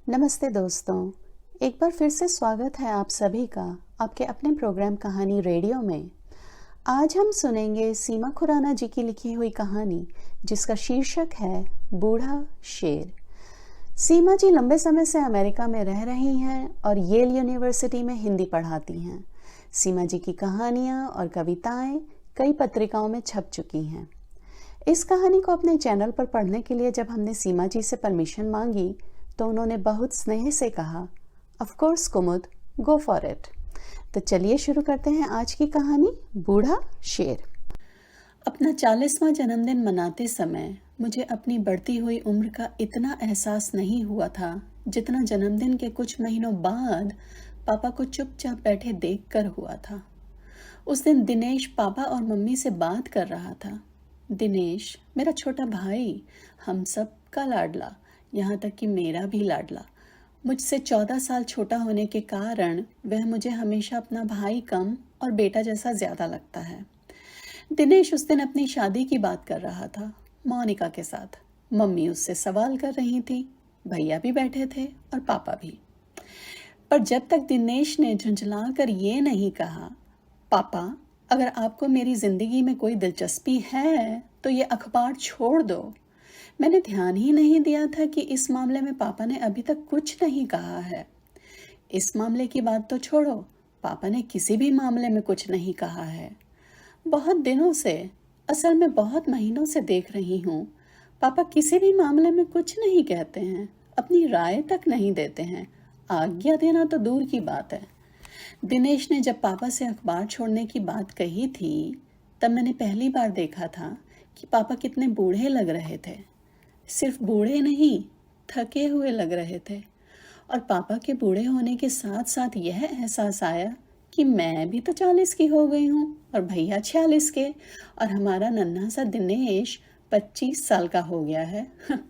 नमस्ते दोस्तों। एक बार फिर से स्वागत है आप सभी का आपके अपने प्रोग्राम कहानी रेडियो में। आज हम सुनेंगे सीमा खुराना जी की लिखी हुई कहानी जिसका शीर्षक है बूढ़ा शेर। सीमा जी लंबे समय से अमेरिका में रह रही हैं और येल यूनिवर्सिटी में हिंदी पढ़ाती हैं। सीमा जी की कहानियाँ और कविताएं कई पत्रिकाओं में छप चुकी हैं। इस कहानी को अपने चैनल पर पढ़ने के लिए जब हमने सीमा जी से परमिशन मांगी तो उन्होंने बहुत स्नेह से कहा, of course Kumud, go for it. तो चलिए शुरू करते हैं आज की कहानी बूढ़ा शेर। अपना 40वां जन्मदिन मनाते समय मुझे अपनी बढ़ती हुई उम्र का इतना एहसास नहीं हुआ था जितना जन्मदिन के कुछ महीनों बाद पापा को चुपचाप बैठे देखकर हुआ था। उस दिन दिनेश पापा और मम्मी से बात कर रहा था। दिनेश मेरा छोटा भाई, हम सब का लाडला, यहाँ तक कि मेरा भी लाडला। मुझसे 14 साल छोटा होने के कारण वह मुझे हमेशा अपना भाई कम और बेटा जैसा ज्यादा लगता है। दिनेश उस दिन अपनी शादी की बात कर रहा था मोनिका के साथ। मम्मी उससे सवाल कर रही थी, भैया भी बैठे थे और पापा भी। पर जब तक दिनेश ने झुंझला कर ये नहीं कहा, पापा अगर आपको मेरी जिंदगी में कोई दिलचस्पी है तो ये अखबार छोड़ दो, मैंने ध्यान ही नहीं दिया था कि इस मामले में पापा ने अभी तक कुछ नहीं कहा है। इस मामले की बात तो छोड़ो, पापा ने किसी भी मामले में कुछ नहीं कहा है। बहुत दिनों से, असल में बहुत महीनों से देख रही हूँ, पापा किसी भी मामले में कुछ नहीं कहते हैं, अपनी राय तक नहीं देते हैं। आज्ञा देना तो दूर की बात है। दिनेश ने जब पापा से अखबार छोड़ने की बात कही थी तब मैंने पहली बार देखा था कि पापा कितने बूढ़े लग रहे थे। सिर्फ बूढ़े नहीं, थके हुए लग रहे थे। और पापा के बूढ़े होने के साथ साथ यह एहसास आया कि मैं भी तो 40 की हो गई हूँ और भैया 46 के, और हमारा नन्हा सा दिनेश 25 साल का हो गया है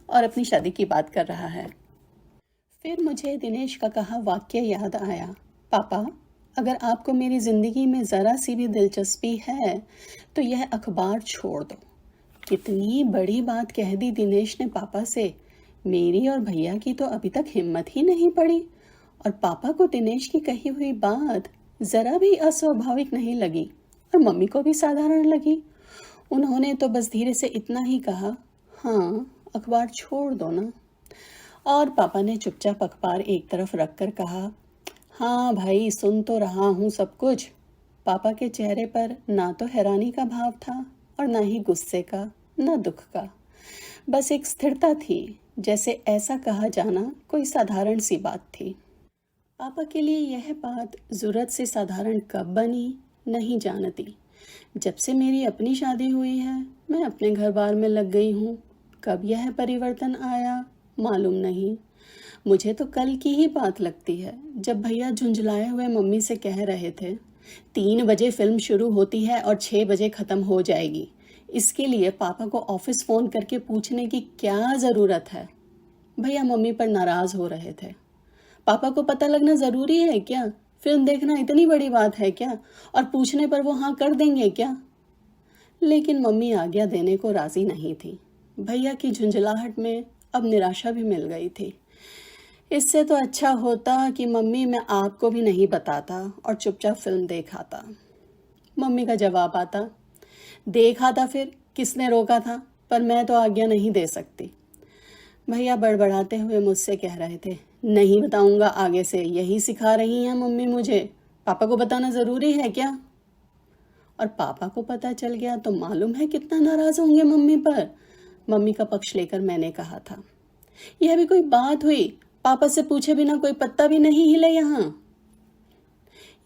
और अपनी शादी की बात कर रहा है। फिर मुझे दिनेश का कहा वाक्य याद आया, पापा अगर आपको मेरी जिंदगी में जरा सी भी दिलचस्पी है तो यह अखबार छोड़ दो। कितनी बड़ी बात कह दी दिनेश ने पापा से। मेरी और भैया की तो अभी तक हिम्मत ही नहीं पड़ी, और पापा को दिनेश की कही हुई बात जरा भी अस्वाभाविक नहीं लगी और मम्मी को भी साधारण लगी। उन्होंने तो बस धीरे से इतना ही कहा, हाँ अखबार छोड़ दो ना। और पापा ने चुपचाप अखबार एक तरफ रखकर कहा, हाँ भाई सुन तो रहा हूँ सब कुछ। पापा के चेहरे पर ना तो हैरानी का भाव था और ना ही गुस्से का, ना दुख का। बस एक स्थिरता थी, जैसे ऐसा कहा जाना कोई साधारण सी बात थी। पापा के लिए यह बात जरूरत से साधारण कब बनी नहीं जानती। जब से मेरी अपनी शादी हुई है मैं अपने घर बार में लग गई हूँ। कब यह परिवर्तन आया मालूम नहीं। मुझे तो कल की ही बात लगती है जब भैया झुंझलाए हुए मम्मी से कह रहे थे, 3 बजे फिल्म शुरू होती है और 6 बजे खत्म हो जाएगी, इसके लिए पापा को ऑफिस फोन करके पूछने की क्या जरूरत है। भैया मम्मी पर नाराज हो रहे थे। पापा को पता लगना जरूरी है क्या? फिल्म देखना इतनी बड़ी बात है क्या? और पूछने पर वो हाँ कर देंगे क्या? लेकिन मम्मी आज्ञा देने को राजी नहीं थी। भैया की झुंझलाहट में अब निराशा भी मिल गई थी। इससे तो अच्छा होता कि मम्मी मैं आपको भी नहीं बताता और चुपचाप फिल्म देख आता। मम्मी का जवाब आता, देखा था फिर किसने रोका था, पर मैं तो आज्ञा नहीं दे सकती। भैया बड़बड़ाते हुए मुझसे कह रहे थे, नहीं बताऊंगा आगे से, यही सिखा रही हैं मम्मी मुझे, पापा को बताना जरूरी है क्या? और पापा को पता चल गया तो मालूम है कितना नाराज होंगे मम्मी पर। मम्मी का पक्ष लेकर मैंने कहा था, यह भी कोई बात हुई, पापा से पूछे बिना कोई पत्ता भी नहीं हिले यहाँ।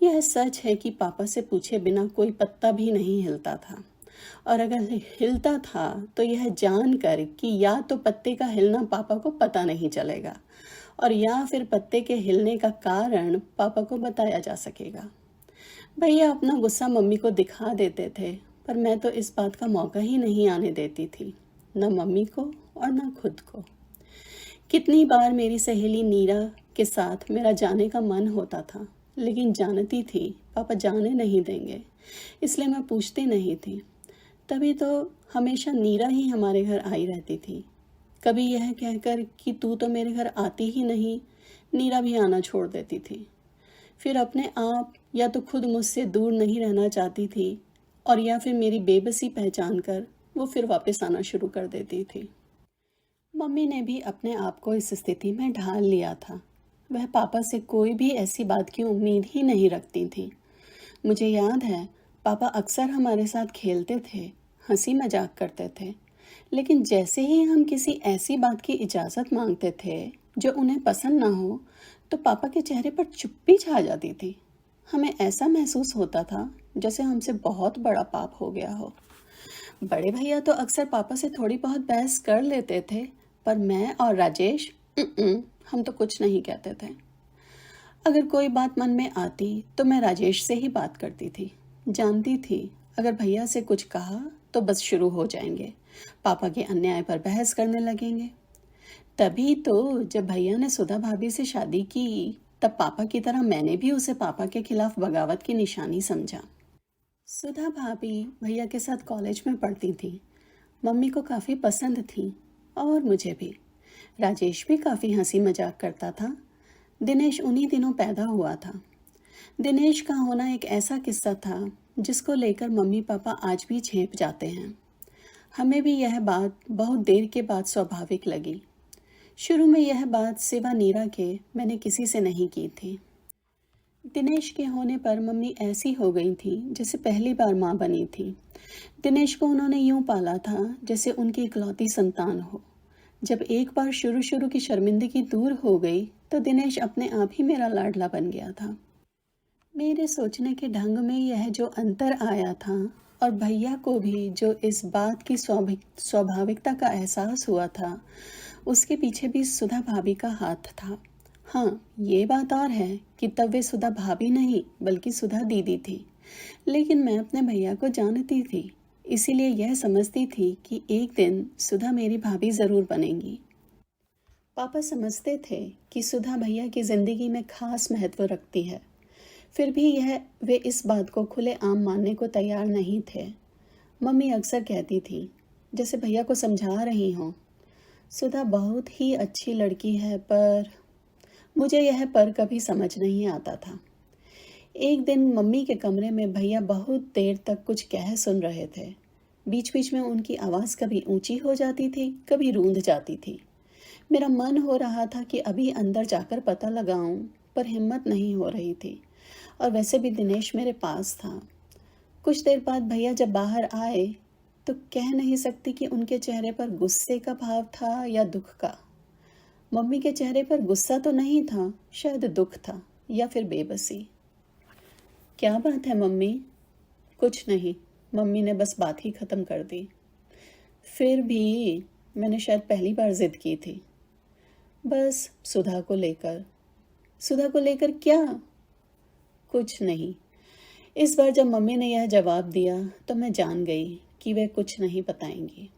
यह सच है कि पापा से पूछे बिना कोई पत्ता भी नहीं हिलता था, और अगर हिलता था तो यह जानकर कि या तो पत्ते का हिलना पापा को पता नहीं चलेगा और या फिर पत्ते के हिलने का कारण पापा को बताया जा सकेगा। भैया अपना गुस्सा मम्मी को दिखा देते थे, पर मैं तो इस बात का मौका ही नहीं आने देती थी, न मम्मी को और न खुद को। कितनी बार मेरी सहेली नीरा के साथ मेरा जाने का मन होता था, लेकिन जानती थी पापा जाने नहीं देंगे, इसलिए मैं पूछती नहीं थी। तभी तो हमेशा नीरा ही हमारे घर आई रहती थी। कभी यह कहकर कि तू तो मेरे घर आती ही नहीं, नीरा भी आना छोड़ देती थी। फिर अपने आप या तो खुद मुझसे दूर नहीं रहना चाहती थी और या फिर मेरी बेबसी पहचान कर वो फिर वापस आना शुरू कर देती थी। मम्मी ने भी अपने आप को इस स्थिति में ढाल लिया था। वह पापा से कोई भी ऐसी बात की उम्मीद ही नहीं रखती थी। मुझे याद है पापा अक्सर हमारे साथ खेलते थे, हंसी मजाक करते थे, लेकिन जैसे ही हम किसी ऐसी बात की इजाज़त मांगते थे जो उन्हें पसंद ना हो तो पापा के चेहरे पर चुप्पी छा जाती थी। हमें ऐसा महसूस होता था जैसे हमसे बहुत बड़ा पाप हो गया हो। बड़े भैया तो अक्सर पापा से थोड़ी बहुत बहस कर लेते थे, पर मैं और राजेश हम तो कुछ नहीं कहते थे। अगर कोई बात मन में आती तो मैं राजेश से ही बात करती थी। जानती थी अगर भैया से कुछ कहा तो बस शुरू हो जाएंगे, पापा के अन्याय पर बहस करने लगेंगे। तभी तो जब भैया ने सुधा भाभी से शादी की तब पापा की तरह मैंने भी उसे पापा के खिलाफ बगावत की निशानी समझा। सुधा भाभी भैया के साथ कॉलेज में पढ़ती थी। मम्मी को काफ़ी पसंद थी और मुझे भी। राजेश भी काफ़ी हंसी मजाक करता था। दिनेश उन्हीं दिनों पैदा हुआ था। दिनेश का होना एक ऐसा किस्सा था जिसको लेकर मम्मी पापा आज भी झेप जाते हैं। हमें भी यह बात बहुत देर के बाद स्वाभाविक लगी। शुरू में यह बात सिवा नीरा के मैंने किसी से नहीं की थी। दिनेश के होने पर मम्मी ऐसी हो गई थी जैसे पहली बार माँ बनी थी। दिनेश को उन्होंने यूं पाला था जैसे उनकी इकलौती संतान हो। जब एक बार शुरू की शर्मिंदगी दूर हो गई तो दिनेश अपने आप ही मेरा लाडला बन गया था। मेरे सोचने के ढंग में यह जो अंतर आया था और भैया को भी जो इस बात की स्वाभाविकता का एहसास हुआ था, उसके पीछे भी सुधा भाभी का हाथ था। हाँ, ये बात और है कि तब वे सुधा भाभी नहीं बल्कि सुधा दीदी थी। लेकिन मैं अपने भैया को जानती थी, इसीलिए यह समझती थी कि एक दिन सुधा मेरी भाभी ज़रूर बनेंगी। पापा समझते थे कि सुधा भैया की ज़िंदगी में खास महत्व रखती है, फिर भी वे इस बात को खुले आम मानने को तैयार नहीं थे। मम्मी अक्सर कहती थी, जैसे भैया को समझा रही हों, सुधा बहुत ही अच्छी लड़की है, पर मुझे यह पर कभी समझ नहीं आता था। एक दिन मम्मी के कमरे में भैया बहुत देर तक कुछ कह सुन रहे थे। बीच बीच में उनकी आवाज़ कभी ऊंची हो जाती थी, कभी रूंध जाती थी। मेरा मन हो रहा था कि अभी अंदर जाकर पता लगाऊं, पर हिम्मत नहीं हो रही थी। और वैसे भी दिनेश मेरे पास था। कुछ देर बाद भैया जब बाहर आए तो कह नहीं सकती कि उनके चेहरे पर गुस्से का भाव था या दुख का। मम्मी के चेहरे पर गुस्सा तो नहीं था, शायद दुख था या फिर बेबसी। क्या बात है मम्मी? कुछ नहीं, मम्मी ने बस बात ही ख़त्म कर दी। फिर भी मैंने शायद पहली बार जिद की थी। बस सुधा को लेकर। सुधा को लेकर क्या? कुछ नहीं। इस बार जब मम्मी ने यह जवाब दिया तो मैं जान गई कि वे कुछ नहीं बताएंगी।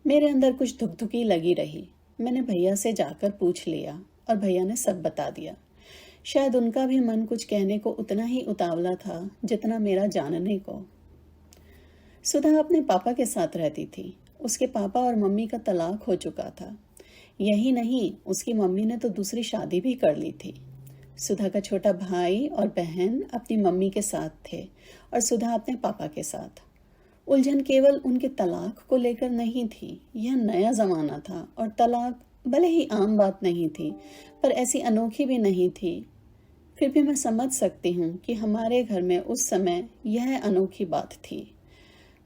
मेरे अंदर कुछ धुकधुकी लगी रही। मैंने भैया से जाकर पूछ लिया और भैया ने सब बता दिया। शायद उनका भी मन कुछ कहने को उतना ही उतावला था जितना मेरा जानने को। सुधा अपने पापा के साथ रहती थी। उसके पापा और मम्मी का तलाक हो चुका था। यही नहीं, उसकी मम्मी ने तो दूसरी शादी भी कर ली थी। सुधा का छोटा भाई और बहन अपनी मम्मी के साथ थे और सुधा अपने पापा के साथ। उलझन केवल उनके तलाक को लेकर नहीं थी। यह नया ज़माना था और तलाक भले ही आम बात नहीं थी, पर ऐसी अनोखी भी नहीं थी। फिर भी मैं समझ सकती हूँ कि हमारे घर में उस समय यह अनोखी बात थी।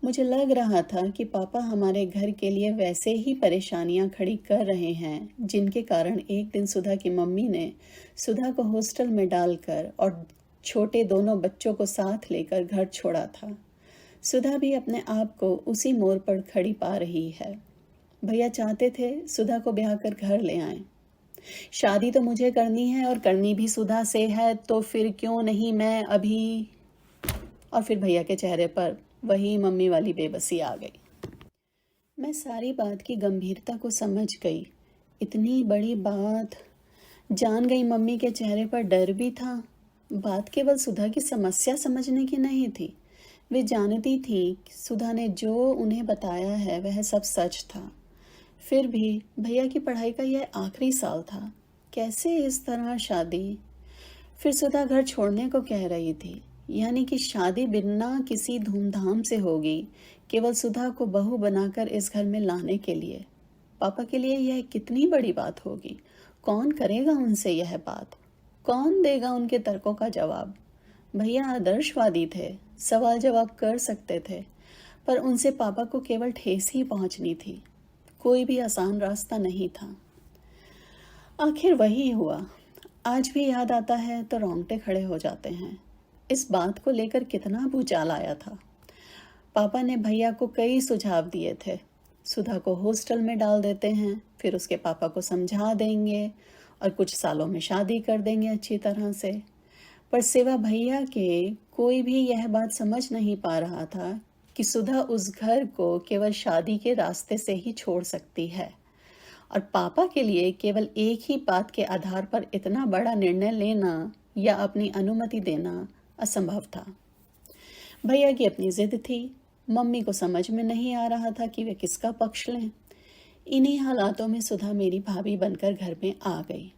मुझे लग रहा था कि पापा हमारे घर के लिए वैसे ही परेशानियां खड़ी कर रहे हैं जिनके कारण एक दिन सुधा की मम्मी ने सुधा को हॉस्टल में डालकर और छोटे दोनों बच्चों को साथ लेकर घर छोड़ा था। सुधा भी अपने आप को उसी मोड़ पर खड़ी पा रही है। भैया चाहते थे सुधा को ब्याह कर घर ले आएं। शादी तो मुझे करनी है और करनी भी सुधा से है, तो फिर क्यों नहीं मैं अभी। और फिर भैया के चेहरे पर वही मम्मी वाली बेबसी आ गई। मैं सारी बात की गंभीरता को समझ गई। इतनी बड़ी बात जान गई। मम्मी के चेहरे पर डर भी था। बात केवल सुधा की समस्या समझने की नहीं थी। वे जानती थी कि सुधा ने जो उन्हें बताया है वह सब सच था। फिर भी भैया की पढ़ाई का यह आखिरी साल था। कैसे इस तरह शादी? फिर सुधा घर छोड़ने को कह रही थी, यानी कि शादी बिना किसी धूमधाम से होगी, केवल सुधा को बहू बनाकर इस घर में लाने के लिए। पापा के लिए यह कितनी बड़ी बात होगी। कौन करेगा उनसे यह बात? कौन देगा उनके तर्कों का जवाब? भैया आदर्शवादी थे, सवाल जवाब कर सकते थे, पर उनसे पापा को केवल ठेस ही पहुंचनी थी। कोई भी आसान रास्ता नहीं था। आखिर वही हुआ। आज भी याद आता है तो रोंगटे खड़े हो जाते हैं। इस बात को लेकर कितना भूचाल आया था। पापा ने भैया को कई सुझाव दिए थे। सुधा को हॉस्टल में डाल देते हैं, फिर उसके पापा को समझा देंगे और कुछ सालों में शादी कर देंगे अच्छी तरह से। पर सिवा भैया के कोई भी यह बात समझ नहीं पा रहा था कि सुधा उस घर को केवल शादी के रास्ते से ही छोड़ सकती है, और पापा के लिए केवल एक ही बात के आधार पर इतना बड़ा निर्णय लेना या अपनी अनुमति देना असंभव था। भैया की अपनी जिद थी। मम्मी को समझ में नहीं आ रहा था कि वे किसका पक्ष लें। इन्हीं हालातों में सुधा मेरी भाभी बनकर घर में आ गई।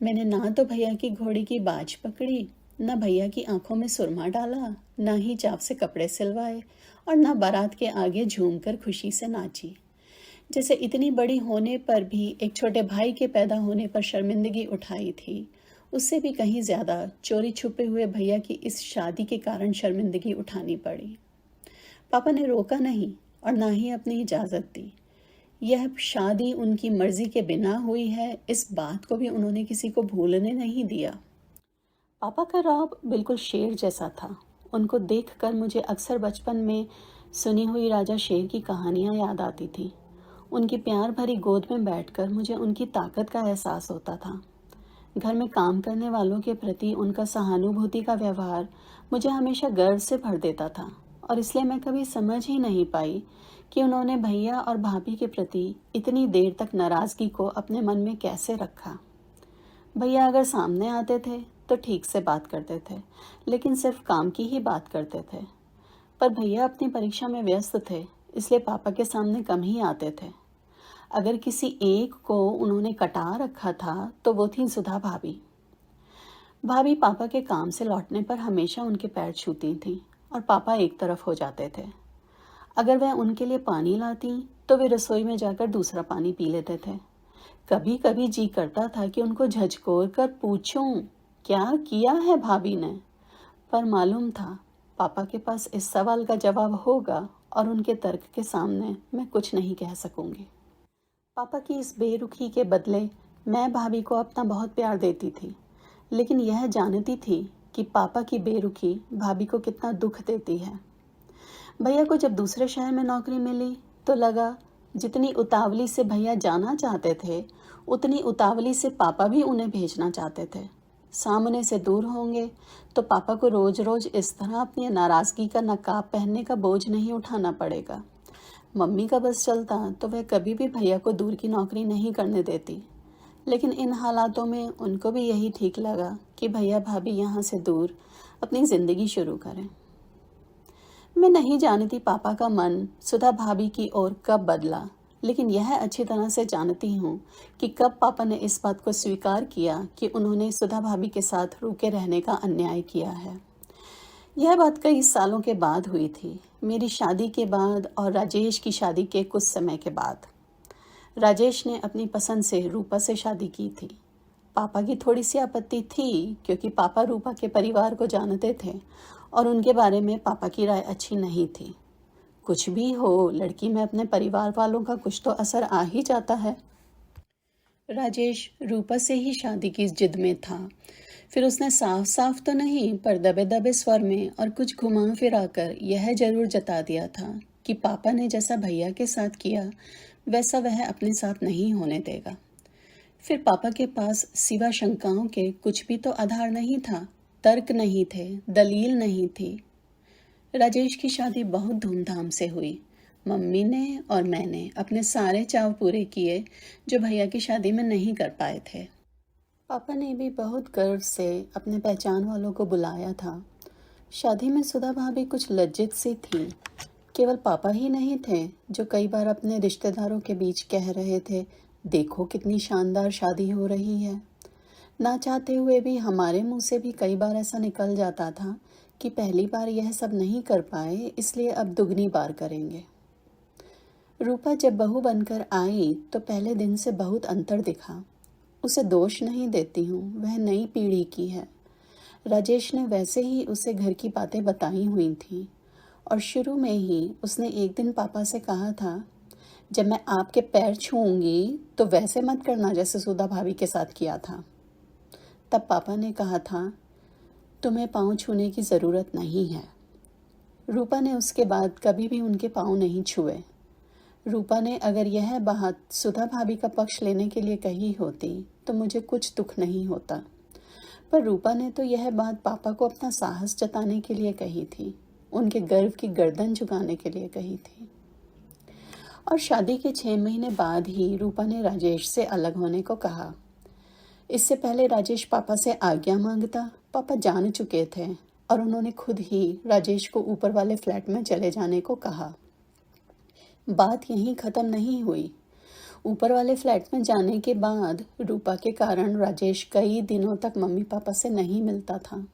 मैंने ना तो भैया की घोड़ी की बाज पकड़ी, न भैया की आंखों में सुरमा डाला, न ही चाप से कपड़े सिलवाए, और न बारात के आगे झूमकर खुशी से नाची। जैसे इतनी बड़ी होने पर भी एक छोटे भाई के पैदा होने पर शर्मिंदगी उठाई थी, उससे भी कहीं ज़्यादा चोरी छुपे हुए भैया की इस शादी के कारण शर्मिंदगी उठानी पड़ी। पापा ने रोका नहीं और ना ही अपनी इजाज़त दी। यह शादी उनकी मर्जी के बिना हुई है, इस बात को भी उन्होंने किसी को भूलने नहीं दिया। पापा का रौब बिल्कुल शेर जैसा था। उनको देखकर मुझे अक्सर बचपन में सुनी हुई राजा शेर की कहानियाँ याद आती थी। उनकी प्यार भरी गोद में बैठकर मुझे उनकी ताकत का एहसास होता था। घर में काम करने वालों के प्रति उनका सहानुभूति का व्यवहार मुझे हमेशा गर्व से भर देता था, और इसलिए मैं कभी समझ ही नहीं पाई कि उन्होंने भैया और भाभी के प्रति इतनी देर तक नाराज़गी को अपने मन में कैसे रखा। भैया अगर सामने आते थे तो ठीक से बात करते थे, लेकिन सिर्फ काम की ही बात करते थे। पर भैया अपनी परीक्षा में व्यस्त थे, इसलिए पापा के सामने कम ही आते थे। अगर किसी एक को उन्होंने कटा रखा था तो वो थी सुधा भाभी। भाभी पापा के काम से लौटने पर हमेशा उनके पैर छूती थी और पापा एक तरफ हो जाते थे। अगर वह उनके लिए पानी लाती तो वे रसोई में जाकर दूसरा पानी पी लेते थे। कभी कभी जी करता था कि उनको झकझोर कर पूछूं क्या किया है भाभी ने, पर मालूम था पापा के पास इस सवाल का जवाब होगा और उनके तर्क के सामने मैं कुछ नहीं कह सकूंगी। पापा की इस बेरुखी के बदले मैं भाभी को अपना बहुत प्यार देती थी, लेकिन यह जानती थी कि पापा की बेरुखी भाभी को कितना दुख देती है। भैया को जब दूसरे शहर में नौकरी मिली तो लगा जितनी उतावली से भैया जाना चाहते थे, उतनी उतावली से पापा भी उन्हें भेजना चाहते थे। सामने से दूर होंगे तो पापा को रोज रोज इस तरह अपनी नाराज़गी का नकाब पहनने का बोझ नहीं उठाना पड़ेगा। मम्मी का बस चलता तो वह कभी भी भैया को दूर की नौकरी नहीं करने देती, लेकिन इन हालातों में उनको भी यही ठीक लगा कि भैया भाभी यहाँ से दूर अपनी ज़िंदगी शुरू करें। मैं नहीं जानती पापा का मन सुधा भाभी की ओर कब बदला, लेकिन यह अच्छी तरह से जानती हूँ कि कब पापा ने इस बात को स्वीकार किया कि उन्होंने सुधा भाभी के साथ रुके रहने का अन्याय किया है। यह बात कई सालों के बाद हुई थी, मेरी शादी के बाद और राजेश की शादी के कुछ समय के बाद। राजेश ने अपनी पसंद से रूपा से शादी की थी। पापा की थोड़ी सी आपत्ति थी, क्योंकि पापा रूपा के परिवार को जानते थे और उनके बारे में पापा की राय अच्छी नहीं थी। कुछ भी हो, लड़की में अपने परिवार वालों का कुछ तो असर आ ही जाता है। राजेश रूपा से ही शादी की जिद में था। फिर उसने साफ साफ तो नहीं, पर दबे दबे स्वर में और कुछ घुमा फिरा कर यह जरूर जता दिया था कि पापा ने जैसा भैया के साथ किया वैसा वह अपने साथ नहीं होने देगा। फिर पापा के पास सिवा शंकाओं के कुछ भी तो आधार नहीं था, तर्क नहीं थे, दलील नहीं थी। राजेश की शादी बहुत धूमधाम से हुई। मम्मी ने और मैंने अपने सारे चाव पूरे किए जो भैया की शादी में नहीं कर पाए थे। पापा ने भी बहुत गर्व से अपने पहचान वालों को बुलाया था। शादी में सुधा भाभी कुछ लज्जित सी थी। केवल पापा ही नहीं थे जो कई बार अपने रिश्तेदारों के बीच कह रहे थे, देखो कितनी शानदार शादी हो रही है। ना चाहते हुए भी हमारे मुंह से भी कई बार ऐसा निकल जाता था कि पहली बार यह सब नहीं कर पाए, इसलिए अब दुगनी बार करेंगे। रूपा जब बहू बनकर आई तो पहले दिन से बहुत अंतर दिखा। उसे दोष नहीं देती हूँ, वह नई पीढ़ी की है। राजेश ने वैसे ही उसे घर की बातें बताई हुई थी और शुरू में ही उसने एक दिन पापा से कहा था, जब मैं आपके पैर छूऊंगी तो वैसे मत करना जैसे सुधा भाभी के साथ किया था। तब पापा ने कहा था, तुम्हें पाँव छूने की ज़रूरत नहीं है। रूपा ने उसके बाद कभी भी उनके पाँव नहीं छुए। रूपा ने अगर यह बात सुधा भाभी का पक्ष लेने के लिए कही होती तो मुझे कुछ दुख नहीं होता, पर रूपा ने तो यह बात पापा को अपना साहस जताने के लिए कही थी, उनके गर्व की गर्दन झुकाने के लिए कही थी। और शादी के 6 महीने बाद ही रूपा ने राजेश से अलग होने को कहा। इससे पहले राजेश पापा से आज्ञा मांगता, पापा जान चुके थे और उन्होंने खुद ही राजेश को ऊपर वाले फ्लैट में चले जाने को कहा। बात यहीं ख़त्म नहीं हुई। ऊपर वाले फ्लैट में जाने के बाद रूपा के कारण राजेश कई दिनों तक मम्मी पापा से नहीं मिलता था।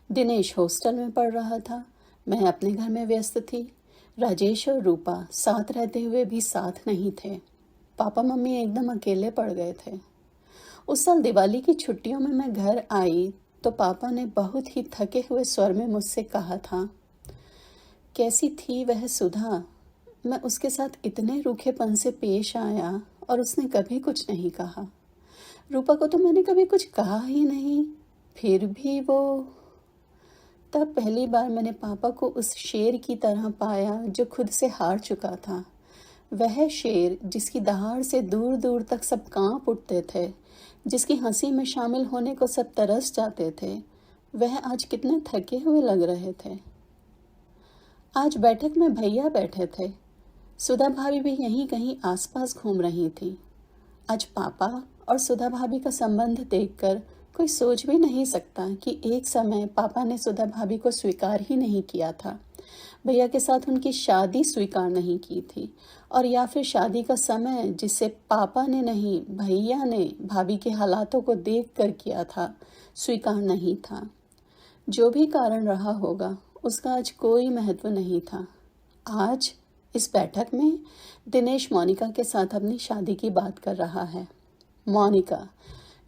दिनेश हॉस्टल में पढ़ रहा था, मैं अपने घर में व्यस्त थी। राजेश और रूपा साथ रहते हुए भी साथ नहीं थे। पापा मम्मी एकदम अकेले पड़ गए थे। उस साल दिवाली की छुट्टियों में मैं घर आई तो पापा ने बहुत ही थके हुए स्वर में मुझसे कहा था, कैसी थी वह सुधा। मैं उसके साथ इतने रूखेपन से पेश आया और उसने कभी कुछ नहीं कहा। रूपा को तो मैंने कभी कुछ कहा ही नहीं, फिर भी वो। तब पहली बार मैंने पापा को उस शेर की तरह पाया जो खुद से हार चुका था। वह शेर जिसकी दहाड़ से दूर दूर तक सब कांप उठते थे, जिसकी हंसी में शामिल होने को सब तरस जाते थे, वह आज कितने थके हुए लग रहे थे। आज बैठक में भैया बैठे थे। सुधा भाभी भी यहीं कहीं आसपास घूम रही थी। आज पापा और सुधा भाभी का संबंध देखकर कोई सोच भी नहीं सकता कि एक समय पापा ने सुधा भाभी को स्वीकार ही नहीं किया था, भैया के साथ उनकी शादी स्वीकार नहीं की थी, और या फिर शादी का समय जिसे पापा ने नहीं भैया ने भाभी के हालातों को देखकर किया था, स्वीकार नहीं था। जो भी कारण रहा होगा उसका आज कोई महत्व नहीं था। आज इस बैठक में दिनेश मोनिका के साथ अपनी शादी की बात कर रहा है। मोनिका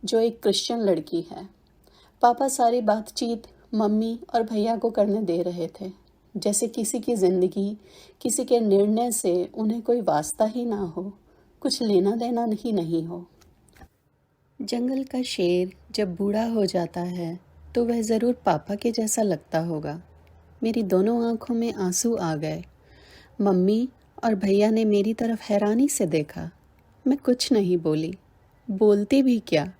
जो एक क्रिश्चियन लड़की है। पापा सारी बातचीत मम्मी और भैया को करने दे रहे थे, जैसे किसी की ज़िंदगी, किसी के निर्णय से उन्हें कोई वास्ता ही ना हो, कुछ लेना देना ही नहीं हो। जंगल का शेर जब बूढ़ा हो जाता है तो वह ज़रूर पापा के जैसा लगता होगा। मेरी दोनों आंखों में आंसू आ गए। मम्मी और भैया ने मेरी तरफ हैरानी से देखा। मैं कुछ नहीं बोली, बोलती भी क्या।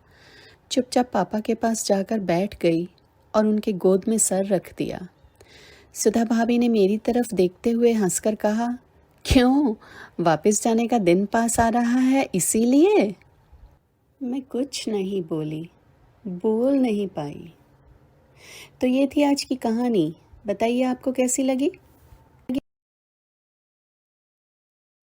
चुपचाप पापा के पास जाकर बैठ गई और उनके गोद में सर रख दिया। सुधा भाभी ने मेरी तरफ देखते हुए हंसकर कहा, क्यों, वापस जाने का दिन पास आ रहा है इसीलिए? मैं कुछ नहीं बोली, बोल नहीं पाई। तो ये थी आज की कहानी। बताइए आपको कैसी लगी।